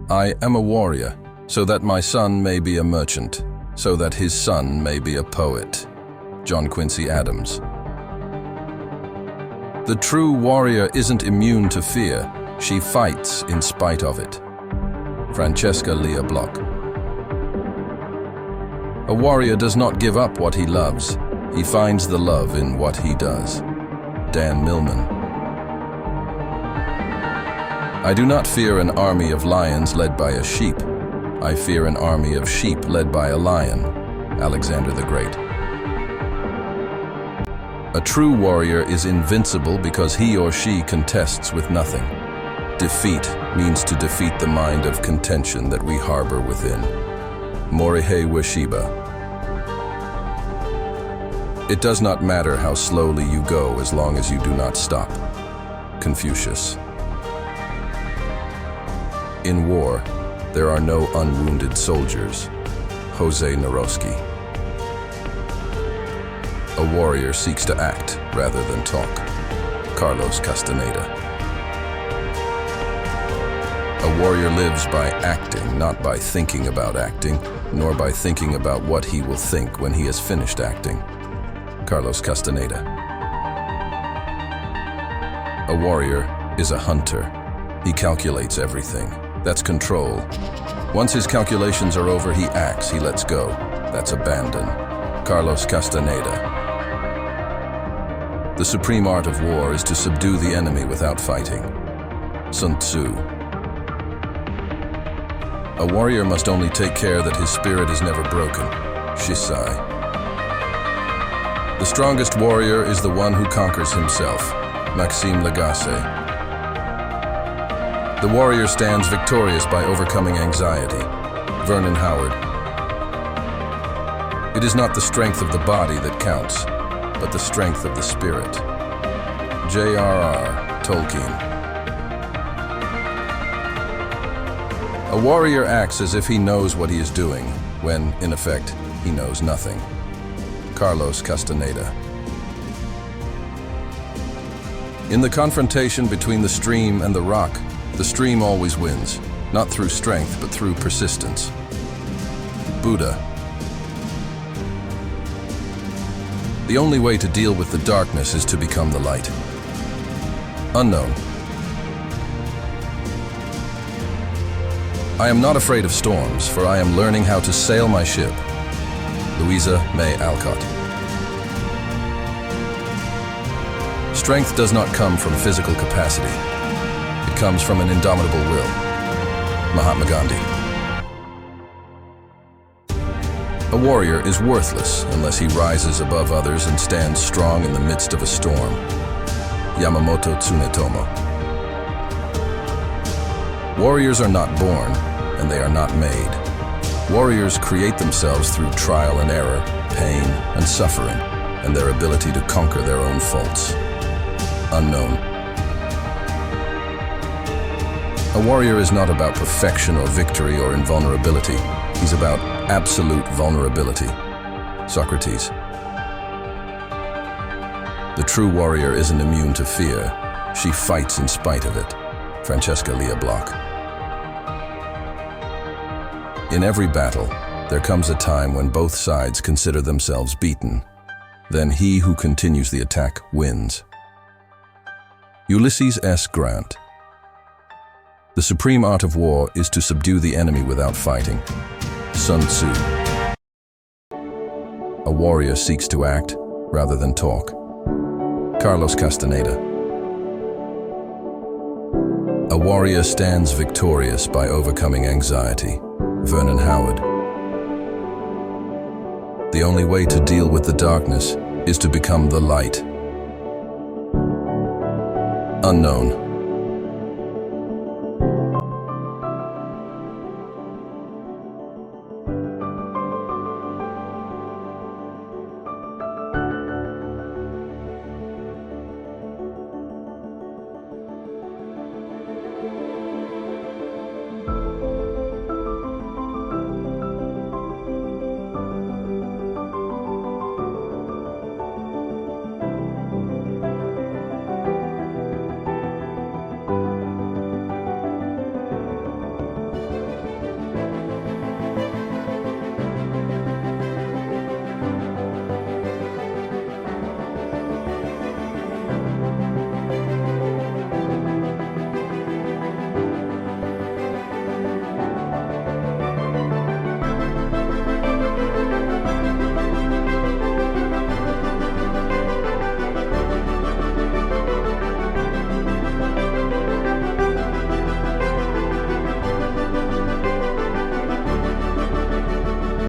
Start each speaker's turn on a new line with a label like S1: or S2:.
S1: I am a warrior, so that my son may be a merchant, so that his son may be a poet. John Quincy Adams. The true warrior isn't immune to fear. She fights in spite of it. Francesca Lia Bloch. A warrior does not give up what he loves. He finds the love in what he does. Dan Millman. I do not fear an army of lions led by a sheep. I fear an army of sheep led by a lion. Alexander the Great. A true warrior is invincible because he or she contests with nothing. Defeat means to defeat the mind of contention that we harbor within. Morihei Ueshiba. It does not matter how slowly you go as long as you do not stop. Confucius. In war, there are no unwounded soldiers. Jose Naroski. A warrior seeks to act rather than talk. Carlos Castaneda. A warrior lives by acting, not by thinking about acting, nor by thinking about what he will think when he has finished acting. Carlos Castaneda. A warrior is a hunter. He calculates everything. That's control. Once his calculations are over, he acts, he lets go. That's abandon. Carlos Castaneda. The supreme art of war is to subdue the enemy without fighting. Sun Tzu. A warrior must only take care that his spirit is never broken. Shisai. The strongest warrior is the one who conquers himself. Maxime Lagacé. The warrior stands victorious by overcoming anxiety. Vernon Howard. It is not the strength of the body that counts, but the strength of the spirit. J.R.R. Tolkien. A warrior acts as if he knows what he is doing, when, in effect, he knows nothing. Carlos Castaneda. In the confrontation between the stream and the rock, the stream always wins, not through strength, but through persistence. Buddha. The only way to deal with the darkness is to become the light. Unknown. I am not afraid of storms, for I am learning how to sail my ship. Louisa May Alcott. Strength does not come from physical capacity. It comes from an indomitable will. Mahatma Gandhi. A warrior is worthless unless he rises above others and stands strong in the midst of a storm. Yamamoto Tsunetomo. Warriors are not born, and they are not made. Warriors create themselves through trial and error, pain and suffering, and their ability to conquer their own faults. Unknown. A warrior is not about perfection or victory or invulnerability. He's about absolute vulnerability. Socrates. The true warrior isn't immune to fear. She fights in spite of it. Francesca Lia Bloch. In every battle, there comes a time when both sides consider themselves beaten. Then he who continues the attack wins. Ulysses S. Grant. The supreme art of war is to subdue the enemy without fighting. Sun Tzu. A warrior seeks to act rather than talk. Carlos Castaneda. A warrior stands victorious by overcoming anxiety. Vernon Howard. The only way to deal with the darkness is to become the light. Unknown.